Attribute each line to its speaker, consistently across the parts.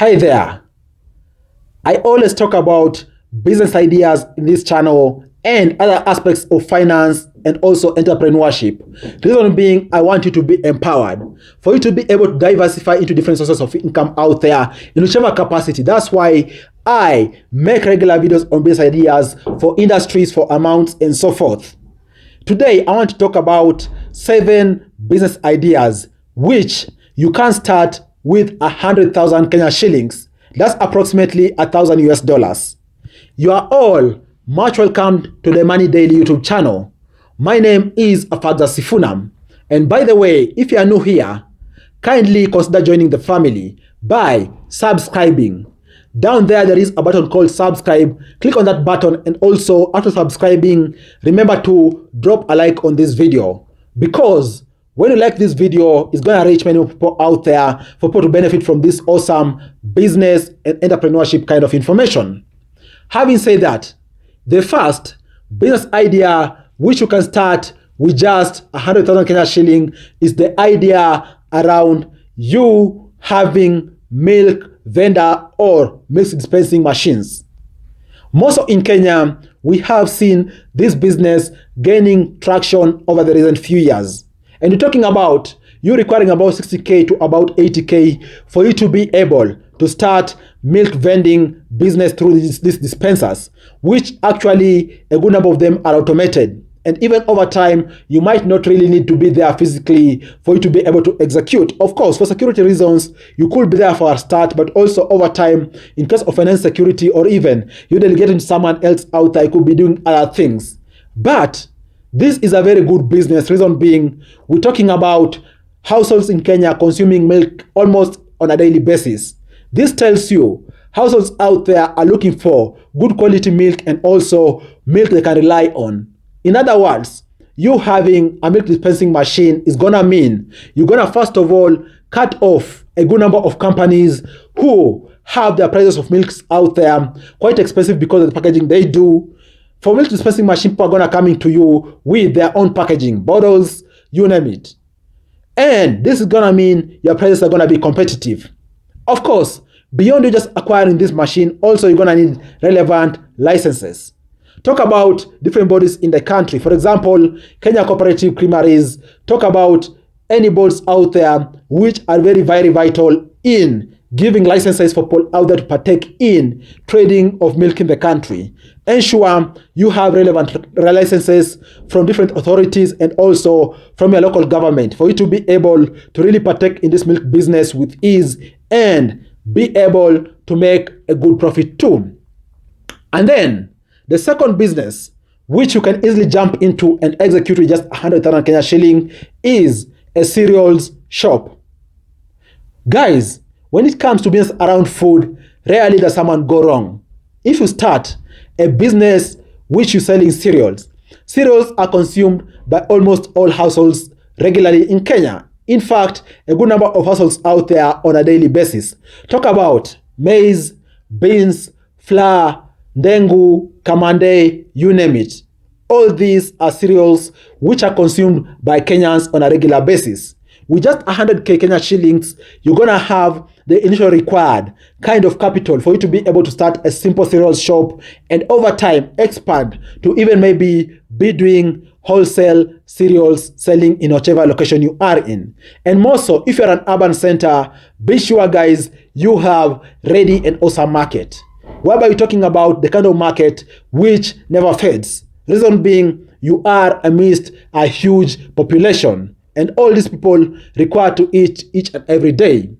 Speaker 1: Hi there. I always talk about business ideas in this channel and other aspects of finance and also entrepreneurship. The reason being, I want you to be empowered, for you to be able to diversify into different sources of income out there in whichever capacity. That's why I make regular videos on business ideas for industries, for amounts, and so forth. Today, I want to talk about 7 business ideas which you can start with 100,000 Kenya shillings. That's approximately $1,000 US. You are all much welcome to the Money Daily YouTube channel. My name is Afadza Sifunam. And by the way, if you are new here, kindly consider joining the family by subscribing. Down there is a button called subscribe. Click on that button, and also after subscribing, remember to drop a like on this video, because when you like this video, it's going to reach many people out there for people to benefit from this awesome business and entrepreneurship kind of information. Having said that, the first business idea which you can start with just 100,000 Kenya shilling is the idea around you having milk vendor or milk dispensing machines. Most in Kenya, we have seen this business gaining traction over the recent few years. And you're talking about you requiring about 60K to about 80K for you to be able to start milk vending business through these dispensers, which actually a good number of them are automated. And even over time, you might not really need to be there physically for you to be able to execute. Of course, for security reasons, you could be there for a start, but also over time, in case of financial security, or even you delegating to someone else out there, you could be doing other things. But this is a very good business. Reason being, we're talking about households in Kenya consuming milk almost on a daily basis. This tells you households out there are looking for good quality milk and also milk they can rely on. In other words, you having a milk dispensing machine is gonna mean you're gonna first of all cut off a good number of companies who have their prices of milks out there quite expensive because of the packaging they do. For milk dispensing machine, people are gonna coming to you with their own packaging, bottles, you name it. And this is gonna mean your prices are gonna be competitive. Of course, beyond you just acquiring this machine, also you're gonna need relevant licenses. Talk about different bodies in the country. For example, Kenya Cooperative Creameries. Talk about any boards out there which are very, very vital in giving licenses for people out there to partake in trading of milk in the country. Ensure you have relevant licenses from different authorities and also from your local government for you to be able to really partake in this milk business with ease and be able to make a good profit too. And then the second business which you can easily jump into and execute with just 100,000 Kenya shilling is a cereals shop. Guys, when it comes to business around food, rarely does someone go wrong. If you start a business which you're selling cereals, cereals are consumed by almost all households regularly in Kenya. In fact, a good number of households out there on a daily basis. Talk about maize, beans, flour, dengu, kamande, you name it. All these are cereals which are consumed by Kenyans on a regular basis. With just 100K Kenya shillings, you're gonna have the initial required kind of capital for you to be able to start a simple cereal shop and over time expand to even maybe be doing wholesale cereals selling in whichever location you are in. And more so, if you're an urban center, be sure guys, you have ready and awesome market, whereby you're talking about the kind of market which never fades. Reason being, you are amidst a huge population, and all these people require to eat each and every day.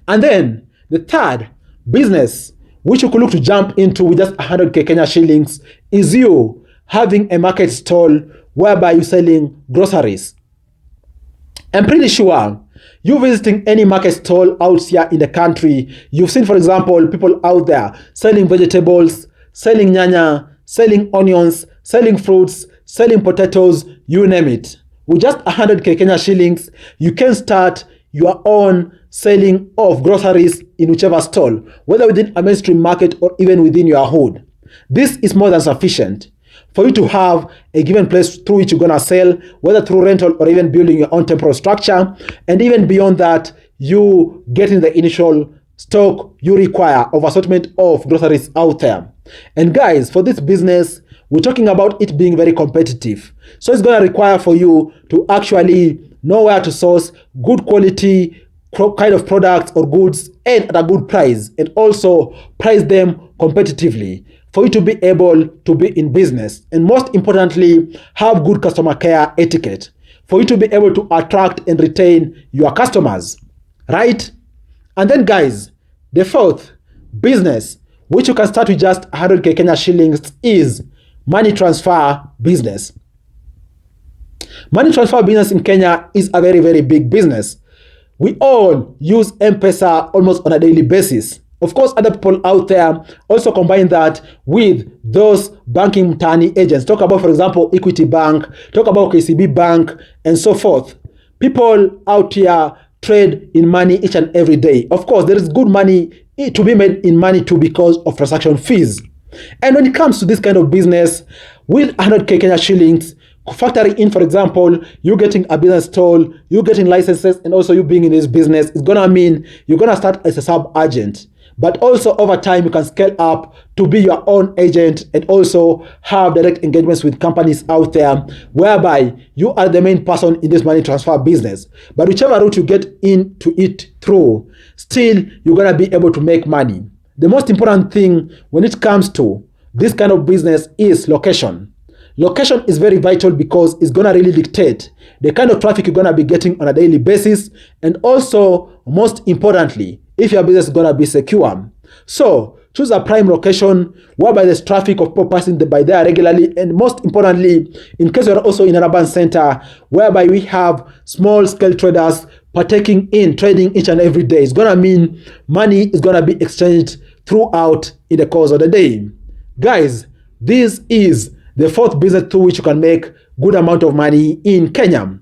Speaker 1: And then the third business which you could look to jump into with just 100K Kenya shillings is you having a market stall whereby you're selling groceries. I'm pretty sure you visiting any market stall out here in the country, you've seen, for example, people out there selling vegetables, selling nyanya, selling onions, selling fruits, selling potatoes, you name it. With just 100K Kenya shillings, you can start your own selling of groceries in whichever stall, whether within a mainstream market or even within your hood. This is more than sufficient for you to have a given place through which you're going to sell, whether through rental or even building your own temporary structure. And even beyond that, you getting the initial stock you require of assortment of groceries out there. And guys, for this business, we're talking about it being very competitive. So it's going to require for you to actually know where to source good quality kind of products or goods and at a good price, and also price them competitively for you to be able to be in business. And most importantly, have good customer care etiquette for you to be able to attract and retain your customers, right? And then guys, the fourth business, which you can start with just 100k Kenya shillings, is money transfer business. Money transfer business in Kenya is a very, very big business. We all use M-Pesa almost on a daily basis. Of course, other people out there also combine that with those banking mtaani agents. Talk about, for example, Equity Bank, talk about KCB Bank, and so forth. People out here trade in money each and every day. Of course, there is good money to be made in money too because of transaction fees. And when it comes to this kind of business, with 100k Kenya shillings, factoring in, for example, you getting a business tool, you getting licenses, and also you being in this business, it's gonna mean you're gonna start as a sub-agent. But also over time, you can scale up to be your own agent and also have direct engagements with companies out there whereby you are the main person in this money transfer business. But whichever route you get into it through, still you're gonna be able to make money. The most important thing when it comes to this kind of business is location. Location is very vital because it's going to really dictate the kind of traffic you're going to be getting on a daily basis, and also, most importantly, if your business is going to be secure. So, choose a prime location whereby there's traffic of people passing by there regularly, and most importantly, in case you're also in an urban center whereby we have small-scale traders partaking in trading each and every day, it's going to mean money is going to be exchanged throughout in the course of the day. Guys, this is the fourth business through which you can make good amount of money in Kenya.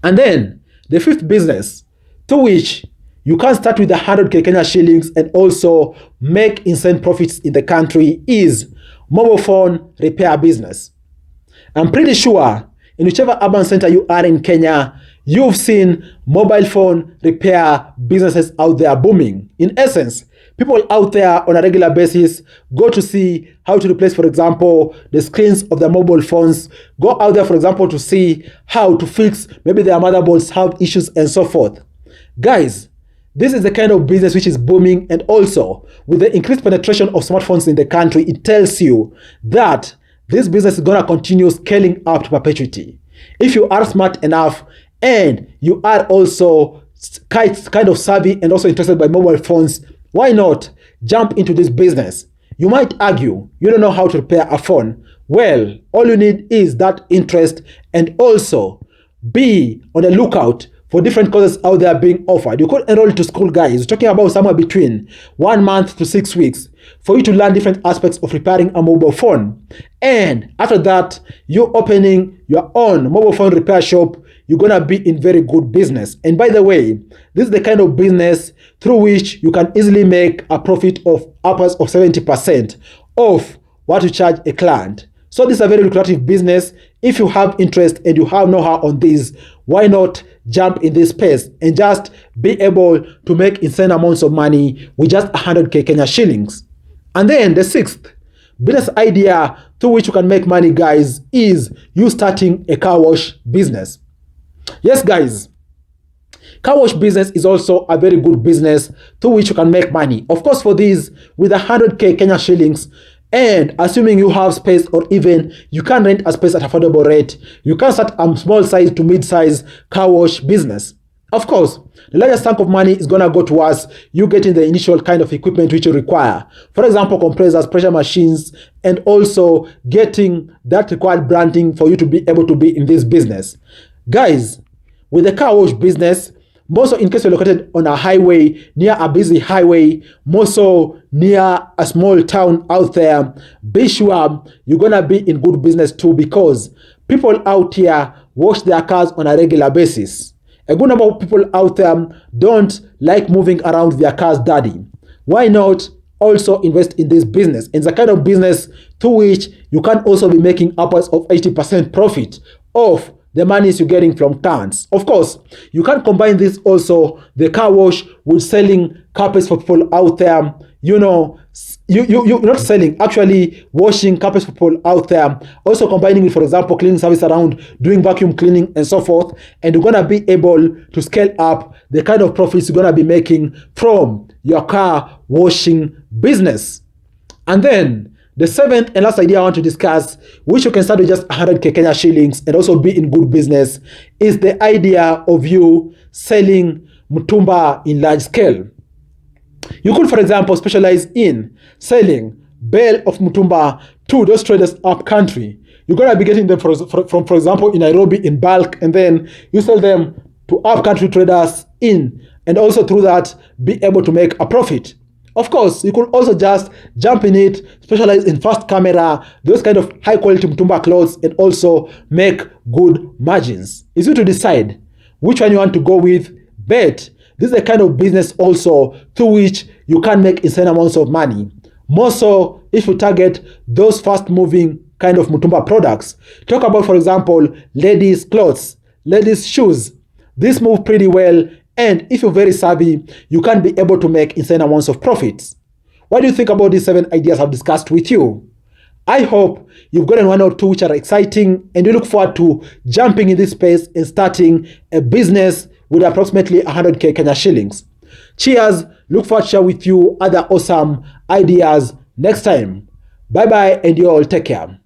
Speaker 1: And then the fifth business through which you can start with 100k Kenya shillings and also make insane profits in the country is mobile phone repair business. I'm pretty sure in whichever urban center you are in Kenya, you've seen mobile phone repair businesses out there booming. In essence, people out there on a regular basis go to see how to replace, for example, the screens of their mobile phones. Go out there, for example, to see how to fix maybe their motherboards have issues and so forth. Guys, this is the kind of business which is booming, and also with the increased penetration of smartphones in the country, it tells you that this business is going to continue scaling up to perpetuity. If you are smart enough and you are also kind of savvy and also interested by mobile phones, why not jump into this business? You might argue you don't know how to repair a phone. Well, all you need is that interest, and also be on the lookout for different courses out there being offered. You could enroll to school, guys. We're talking about somewhere between 1 month to 6 weeks for you to learn different aspects of repairing a mobile phone. And after that, you're opening your own mobile phone repair shop. You're going to be in very good business. And by the way, this is the kind of business through which you can easily make a profit of upwards of 70% of what you charge a client. So this is a very lucrative business. If you have interest and you have know-how on this, why not jump in this space and just be able to make insane amounts of money with just 100k Kenya shillings. And then the sixth business idea through which you can make money, guys, is you starting a car wash business. Yes, guys, car wash business is also a very good business through which you can make money. Of course, for this, with 100k Kenya shillings, and assuming you have space, or even you can rent a space at affordable rate, you can start a small size to mid-size car wash business. Of course, the largest chunk of money is going to go towards you getting the initial kind of equipment which you require. For example, compressors, pressure machines, and also getting that required branding for you to be able to be in this business. Guys, with the car wash business, more so in case you're located on a highway, near a busy highway, more so near a small town out there, be sure you're going to be in good business too, because people out here wash their cars on a regular basis. A good number of people out there don't like moving around their cars dirty. Why not also invest in this business? It's a kind of business through which you can also be making upwards of 80% profit of the monies you're getting from clients. Of course, you can combine this also, the car wash, with selling carpets for people out there. You're not selling, actually washing carpets for people out there. Also combining with, for example, cleaning service around, doing vacuum cleaning and so forth. And you're going to be able to scale up the kind of profits you're going to be making from your car washing business. And then the seventh and last idea I want to discuss, which you can start with just 100k Kenya shillings and also be in good business, is the idea of you selling Mitumba in large scale. You could, for example, specialize in selling bale of Mitumba to those traders up country. You're going to be getting them from, for example, in Nairobi in bulk, and then you sell them to up country traders in, and also through that be able to make a profit. Of course, you could also just jump in it, specialize in fast camera, those kind of high quality Mitumba clothes, and also make good margins. It's you to decide which one you want to go with, but this is a kind of business also through which you can make insane amounts of money. More so if you target those fast moving kind of Mitumba products. Talk about, for example, ladies' clothes, ladies' shoes. These move pretty well, and if you're very savvy, you can be able to make insane amounts of profits. What do you think about these 7 ideas I've discussed with you? I hope you've gotten 1 or 2 which are exciting, and you look forward to jumping in this space and starting a business with approximately 100k Kenya shillings. Cheers. Look forward to share with you other awesome ideas next time. Bye bye, and you all take care.